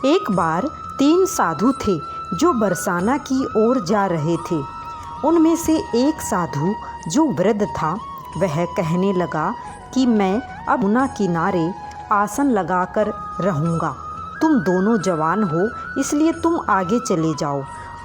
एक बार 3 साधु थे जो बरसाना की ओर जा रहे थे। उनमें से एक साधु जो वृद्ध था वह कहने लगा कि मैं अब यमुना किनारे आसन लगाकर रहूँगा। तुम दोनों जवान हो इसलिए तुम आगे चले जाओ।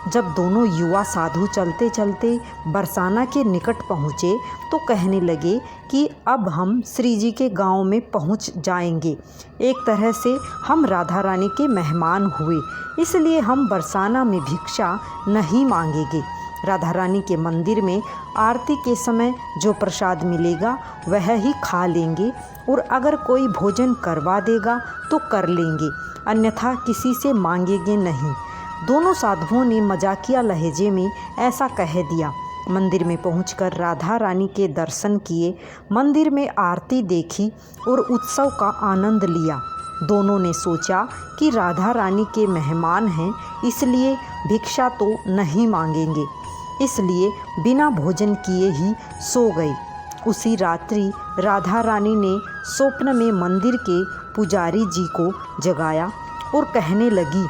जब दोनों युवा साधु चलते चलते बरसाना के निकट पहुँचे तो कहने लगे कि अब हम श्री जी के गांव में पहुँच जाएंगे। एक तरह से हम राधा रानी के मेहमान हुए, इसलिए हम बरसाना में भिक्षा नहीं मांगेंगे। राधा रानी के मंदिर में आरती के समय जो प्रसाद मिलेगा वह ही खा लेंगे, और अगर कोई भोजन करवा देगा तो कर लेंगे, अन्यथा किसी से मांगेंगे नहीं। दोनों साधुओं ने मजाकिया लहजे में ऐसा कह दिया। मंदिर में पहुंचकर राधा रानी के दर्शन किए, मंदिर में आरती देखी और उत्सव का आनंद लिया। दोनों ने सोचा कि राधा रानी के मेहमान हैं, इसलिए भिक्षा तो नहीं मांगेंगे, इसलिए बिना भोजन किए ही सो गए। उसी रात्रि राधा रानी ने स्वप्न में मंदिर के पुजारी जी को जगाया और कहने लगी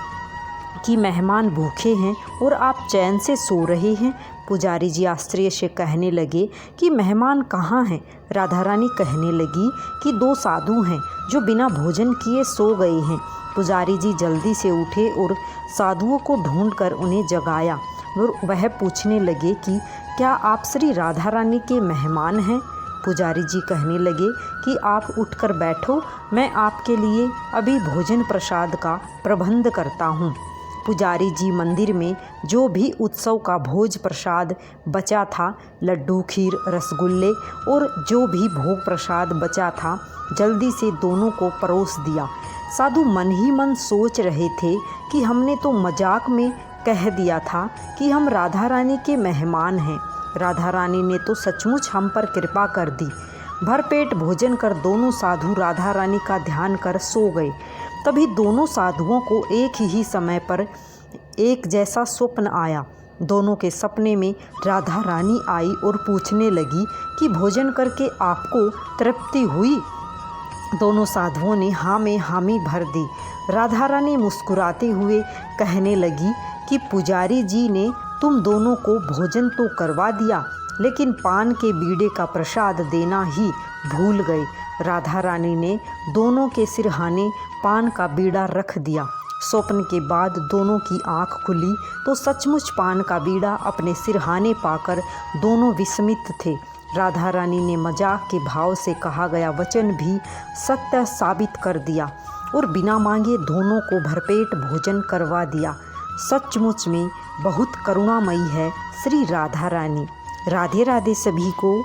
कि मेहमान भूखे हैं और आप चैन से सो रहे हैं। पुजारी जी आश्चर्य से कहने लगे कि मेहमान कहाँ हैं। राधा रानी कहने लगी कि 2 साधु हैं जो बिना भोजन किए सो गए हैं। पुजारी जी जल्दी से उठे और साधुओं को ढूंढकर उन्हें जगाया और वह पूछने लगे कि क्या आप श्री राधा रानी के मेहमान हैं। पुजारी जी कहने लगे कि आप उठकर बैठो, मैं आपके लिए अभी भोजन प्रसाद का प्रबंध करता हूँ। पुजारी जी मंदिर में जो भी उत्सव का भोज प्रसाद बचा था, लड्डू, खीर, रसगुल्ले और जो भी भोग प्रसाद बचा था, जल्दी से दोनों को परोस दिया। साधु मन ही मन सोच रहे थे कि हमने तो मजाक में कह दिया था कि हम राधा रानी के मेहमान हैं। राधा रानी ने तो सचमुच हम पर कृपा कर दी। भरपेट भोजन कर दोनों साधु राधा रानी का ध्यान कर सो गए। तभी दोनों साधुओं को एक ही समय पर एक जैसा स्वप्न आया। दोनों के सपने में राधा रानी आई और पूछने लगी कि भोजन करके आपको तृप्ति हुई। दोनों साधुओं ने हाँ में हामी भर दी। राधा रानी मुस्कुराते हुए कहने लगी कि पुजारी जी ने तुम दोनों को भोजन तो करवा दिया, लेकिन पान के बीड़े का प्रसाद देना ही भूल गए। राधा रानी ने दोनों के सिरहाने पान का बीड़ा रख दिया। स्वप्न के बाद दोनों की आंख खुली तो सचमुच पान का बीड़ा अपने सिरहाने पाकर दोनों विस्मित थे। राधा रानी ने मजाक के भाव से कहा गया वचन भी सत्य साबित कर दिया और बिना मांगे दोनों को भरपेट भोजन करवा दिया। सचमुच में बहुत करुणामयी है श्री राधा रानी। राधे राधे सभी को।